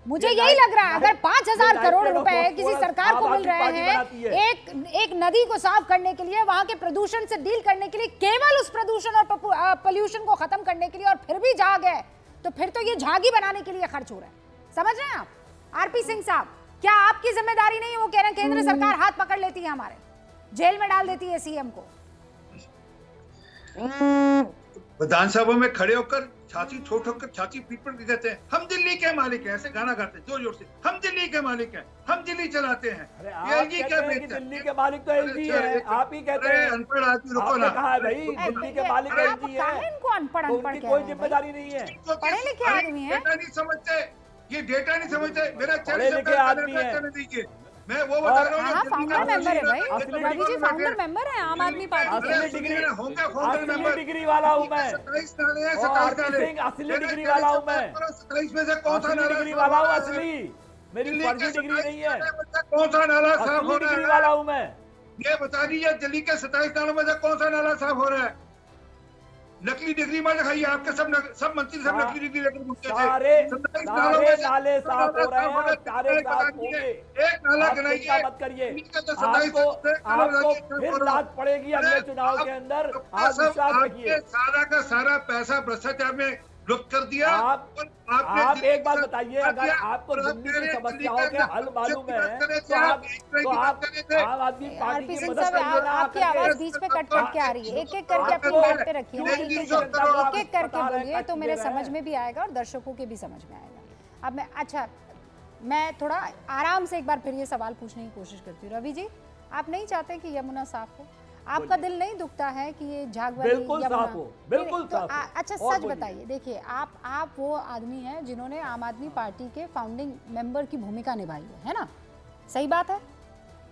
मुझे यही लग रहा है, अगर 5,000 करोड़ रुपए किसी सरकार को मिल रहे हैं एक नदी को साफ करने के लिए, वहां के प्रदूषण से डील करने के लिए, केवल उस प्रदूषण और पोल्यूशन को खत्म करने के लिए, और फिर भी झाग है, तो फिर तो ये झागी बनाने के लिए खर्च हो रहा है। समझ रहे हैं आप? आरपी सिंह साहब, क्या आपकी जिम्मेदारी नहीं है? वो कह रहे हैं केंद्र सरकार हाथ पकड़ लेती है, हमारे जेल में डाल देती है सीएम को। विधानसभा में खड़े होकर छाती ठोक ठोक कर छाती पीट पीट कहते हैं हम दिल्ली के मालिक हैं, ऐसे गाना गाते हैं जोर जोर से, हम दिल्ली के मालिक हैं, हम दिल्ली चलाते हैं। एलजी क्या बेचते हैं? दिल्ली के मालिक तो एलजी है, आप ही कहते हैं। अनपढ़ आदमी, रुको ना, कहा है भाई दिल्ली के मालिक एलजी है, इनको अनपढ़ कोई जिम्मेदारी नहीं है। पढ़े लिखे आदमी है, डेटा नहीं समझते, ये डेटा नहीं समझते। मेरा पढ़े लिखे आदमी है, दीजिए, मैं वो बता रहा हूँ। फाउंडर मेंबर है भाई, रवि जी फाउंडर मेंबर है आम आदमी पार्टी के। असली डिग्री वाला हूँ मैं, 27 नाले हैं, 27 नाले, असली डिग्री वाला हूँ मैं, 27 में से कौन सा नाला डिग्री वाला हूँ असली, मेरी फर्जी डिग्री नहीं है। कौन सा नाला साफ हो रहा है? डिग्री वाला हूँ मैं। ये बता दीजिए दिल्ली के 27 नालों में से कौन सा नाला साफ हो रहा है? नकली डिग्री मत दिखाइए, आपके सब मंत्री सब नकली डिग्री लेकर घूमते थे। सारे नाले साफ हो रहे हैं, सारे साफ होंगे। एक नाला बनाइए मत करिए, आपको फिर लात पड़ेगी अगले चुनाव के अंदर, आप विश्वास रखिए। सारा का सारा पैसा भ्रष्टाचार में लुप्त कर दिया। आप एक बात बताइए, अगर आपको दिल्ली की समस्याओं के हल मालूम है तो आप आम आदमी पार्टी की मदद करिए ना। आपकी आवाज बीच में कट कट के आ रही है, एक एक करके अपनी बात पे रखिए, एक एक करके बोलिए तो मेरे समझ में भी आएगा और दर्शकों के भी समझ में आएगा। अब मैं थोड़ा आराम से एक बार फिर ये सवाल पूछने की कोशिश करती हूँ। रवि जी, आप नहीं चाहते कि यमुना साफ हो? आपका दिल नहीं दुखता है कि ये झाग वाली यमुना बिल्कुल साफ हो? अच्छा सच बताइए, देखिए आप वो आदमी हैं जिन्होंने आम आदमी पार्टी के फाउंडिंग मेंबर की भूमिका निभाई है ना? सही बात है,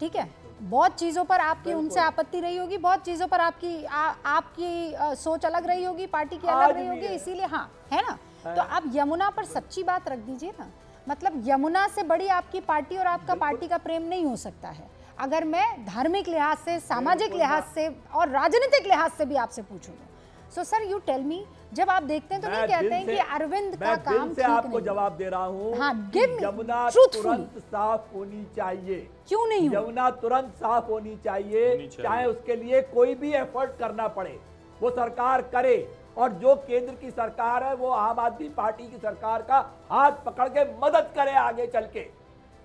ठीक है। बहुत चीज़ों पर आपकी उनसे आपत्ति रही होगी, बहुत चीज़ों पर आपकी सोच अलग रही होगी, पार्टी की अलग रही होगी, इसीलिए हाँ है ना। तो अब यमुना पर सच्ची बात रख दीजिए ना, मतलब यमुना से बड़ी आपकी पार्टी और आपका पार्टी का प्रेम नहीं हो सकता है। अगर मैं धार्मिक लिहाज से, सामाजिक लिहाज से और राजनीतिक लिहाज से भी आपसे पूछूं तो सर यू टेल मी, जब आप देखते हैं तो नहीं कहते हैं कि अरविंद का काम ठीक नहीं? आपको जवाब दे रहा हूं, हाँ, यमुना तुरंत साफ होनी चाहिए। क्यों नहीं? यमुना तुरंत साफ होनी चाहिए, चाहे उसके लिए कोई भी एफर्ट करना पड़े, वो सरकार करे। और जो केंद्र की सरकार है वो आम आदमी पार्टी की सरकार का हाथ पकड़ के मदद करे आगे चल के,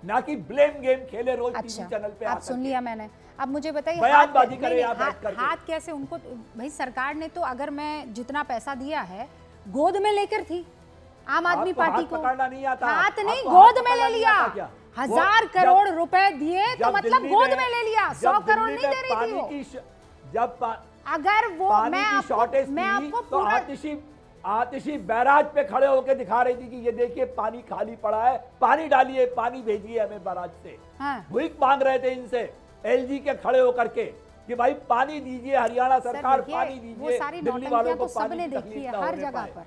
ना कि ब्लेम गेम खेले रोज टीवी चैनल पे। आप सुन लिया मैंने, अब मुझे बताइए बयानबाजी करे हाथ कैसे उनको? भाई सरकार ने तो, अगर मैं जितना पैसा दिया है गोद में लेकर थी आम आदमी पार्टी को, नहीं आता, हाथ नहीं गोद में ले लिया। 1000 करोड़ रुपए दिए तो मतलब गोद में ले लिया, 100 करोड़ नहीं दे रही थी वो। जब अगर वो मैं आपको तो आतिशी बैराज पे खड़े होकर दिखा रही थी कि ये देखिए पानी खाली पड़ा है, पानी डालिए, पानी भेजिए हमें बैराज से। भीख मांग रहे थे इनसे एलजी के खड़े होकर के कि भाई पानी दीजिए, हरियाणा सरकार पानी दीजिए। वो सारी नौटंकियां तो सबने देखी है हर जगह पर,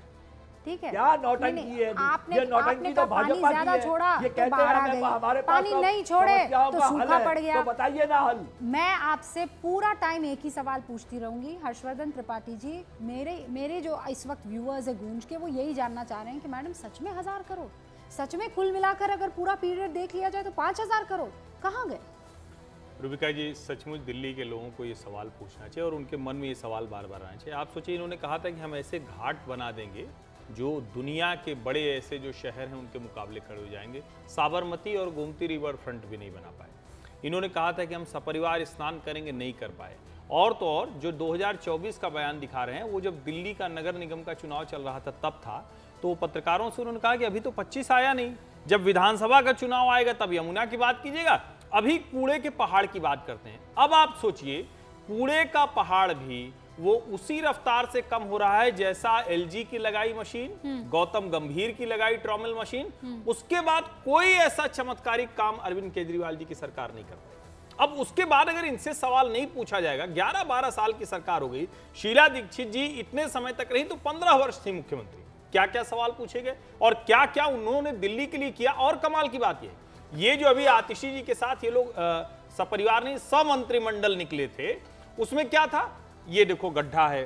ठीक है। क्या नौटंकी है? आपने तो पानी ज्यादा छोड़ा तो बाढ़ आ गई, पानी नहीं छोड़े तो सूखा पड़ गया। तो बताइए ना हल। मैं आपसे पूरा टाइम एक ही सवाल पूछती रहूंगी हर्षवर्धन त्रिपाठी जी। मेरे जो इस वक्त व्यूअर्स है गूंज के, वो यही जानना चाह रहे हैं कि मैडम सच में 1000 करोड़, सच में कुल मिलाकर अगर पूरा पीरियड देख लिया जाए तो 5000 करोड़ कहाँ गए? रूबिका जी, सचमुच दिल्ली के लोगों को ये सवाल पूछना चाहिए और उनके मन में ये सवाल बार बार आना चाहिए। आप सोचिए, इन्होंने कहा था कि हम ऐसे घाट बना देंगे जो दुनिया के बड़े ऐसे जो शहर हैं उनके मुकाबले खड़े हो जाएंगे। साबरमती और गोमती रिवर फ्रंट भी नहीं बना पाए। इन्होंने कहा था कि हम सपरिवार स्नान करेंगे, नहीं कर पाए। और तो और जो 2024 का बयान दिखा रहे हैं, वो जब दिल्ली का नगर निगम का चुनाव चल रहा था तब था, तो पत्रकारों से उन्होंने कहा कि अभी तो 25 आया नहीं, जब विधानसभा का चुनाव आएगा तब यमुना की बात कीजिएगा, अभी कूड़े के पहाड़ की बात करते हैं। अब आप सोचिए, कूड़े का पहाड़ भी वो उसी रफ्तार से कम हो रहा है जैसा एलजी की लगाई मशीन, गौतम गंभीर की लगाई ट्रॉमल मशीन। उसके बाद कोई ऐसा चमत्कारिक काम अरविंद केजरीवाल जी की सरकार नहीं कर पाई। अब उसके बाद अगर इनसे सवाल नहीं पूछा जाएगा, 11-12 साल की सरकार हो गई, शीला दीक्षित जी इतने समय तक रही तो 15 वर्ष थी मुख्यमंत्री, क्या क्या सवाल पूछे गए और क्या क्या उन्होंने दिल्ली के लिए किया। और कमाल की बात ये जो अभी आतिशी जी के साथ ये लोग सपरिवार नहीं समंत्रिमंडल निकले थे, उसमें क्या था, ये देखो गड्ढा है।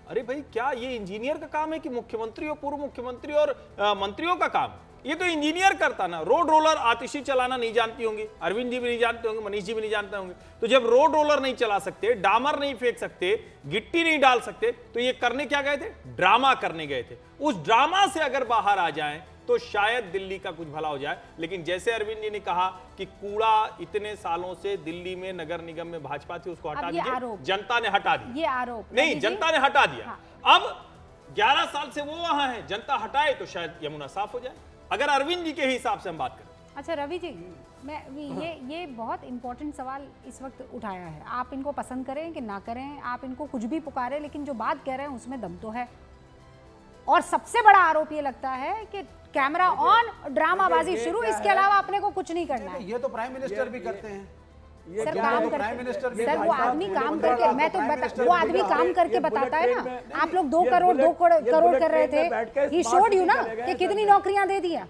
अरे भाई, क्या ये इंजीनियर का काम है कि मुख्यमंत्री और पूर्व मुख्यमंत्री और मंत्रियों का काम? ये तो इंजीनियर करता ना। रोड रोलर आतिशी चलाना नहीं जानती होंगी, अरविंद जी भी नहीं जानते होंगे, मनीष जी भी नहीं जानते होंगे। तो जब रोड रोलर नहीं चला सकते, डामर नहीं फेंक सकते, गिट्टी नहीं डाल सकते, तो ये करने क्या गए थे? ड्रामा करने गए थे। उस ड्रामा से अगर बाहर आ जाएं तो शायद दिल्ली का कुछ भला हो जाए। लेकिन जैसे अरविंद जी ने कहा कि कूड़ा इतने सालों से दिल्ली में नगर निगम में भाजपा थी, उसको हटा दीजिए, जनता ने हटा दिया। ये आरोप नहीं, जनता ने हटा दिया। हाँ। अब 11 साल से वो वहां है, जनता हटाए तो शायद यमुना साफ हो जाए, अगर अरविंद जी के हिसाब से हम बात करें। अच्छा रवि जी, मैं ये बहुत इंपॉर्टेंट सवाल इस वक्त उठाया है। आप इनको पसंद करें कि ना करें, आप इनको कुछ भी पुकारें, लेकिन जो बात कह रहे हैं उसमें दम तो है। और सबसे बड़ा आरोप ये लगता है कि कैमरा ऑन, ड्रामाबाजी शुरू, इसके अलावा अपने को कुछ नहीं करना है। ये तो प्राइम मिनिस्टर भी करते हैं। सर काम करके, सर वो आदमी काम करके, मैं तो वो आदमी काम करके बताता है ना। आप लोग 2 करोड़ कर रहे थे, ही शोड यू ना कि कितनी नौकरियां दे दी है।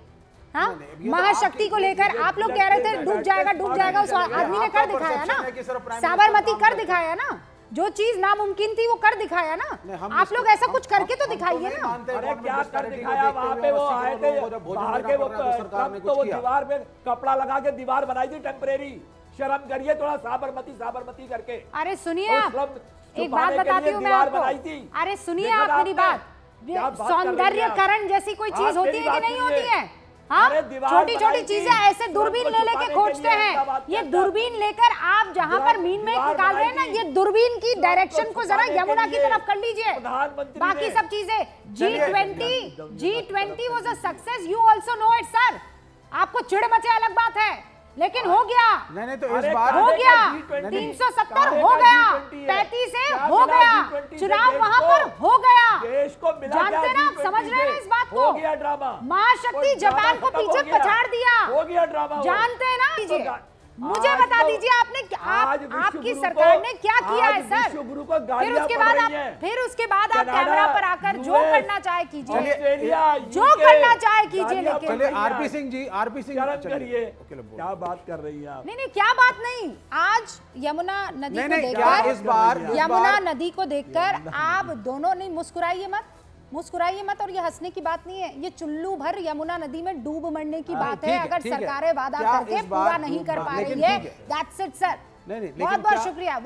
हाँ, महाशक्ति को लेकर आप लोग कह रहे थे डूब जाएगा, उस आदमी ने कर दिखाया ना, साबरमती कर दिखाया ना, जो चीज नामुमकिन थी वो कर दिखाया ना। आप लोग ऐसा कुछ करके तो दिखाइए ना। अरे क्या कर दिखाया? वहाँ पे वो आए थे बाहर के, वो दीवार में कपड़ा लगा के दीवार बनाई थी टेम्परेरी। शर्म करिए थोड़ा, साबरमती करके। अरे सुनिए, एक बात बताती हूँ मैं आपको। अरे सुनिए आप मेरी बात, सौंदर्यकरण जैसी कोई चीज होती है कि नहीं होती है? हाँ, छोटी छोटी चीजें ऐसे दूरबीन ले लेके खोजते हैं। ये दूरबीन लेकर आप जहां पर मीन में निकाल रहे हैं ना, ये दूरबीन की डायरेक्शन को जरा यमुना की तरफ कर लीजिए। बाकी सब चीजें G20 was a success, you also know it sir. आपको चिढ़ मचे अलग बात है, लेकिन हो गया। नहीं तो इस बार हो गया, 370 हो गया, 35 से हो गया, चुनाव वहां पर हो गया। देश को मिला, जानते ना, आप समझ रहे हैं इस बात को? हो गया ड्रामा। महाशक्ति जापान को पीछे पछाड़ दिया, हो गया ड्रामा। जानते हैं ना? मुझे बता दीजिए आपने आपकी सरकार ने क्या किया है सर? फिर उसके बाद आप कैमरा पर आकर जो करना चाहे कीजिए, जो करना चाहे कीजिए। लेकिन आरपी सिंह जी करिए, क्या बात कर रही है आप? नहीं, क्या बात नहीं। आज यमुना नदी को देखकर, इस बार यमुना नदी को देखकर आप दोनों नहीं मुस्कुराइए मत। और ये हंसने की बात नहीं है, ये चुल्लू भर यमुना नदी में डूब मरने की बात है। अगर सरकारें वादा करके पूरा नहीं कर पा रही है, दैट्स इट सर। बहुत बहुत शुक्रिया।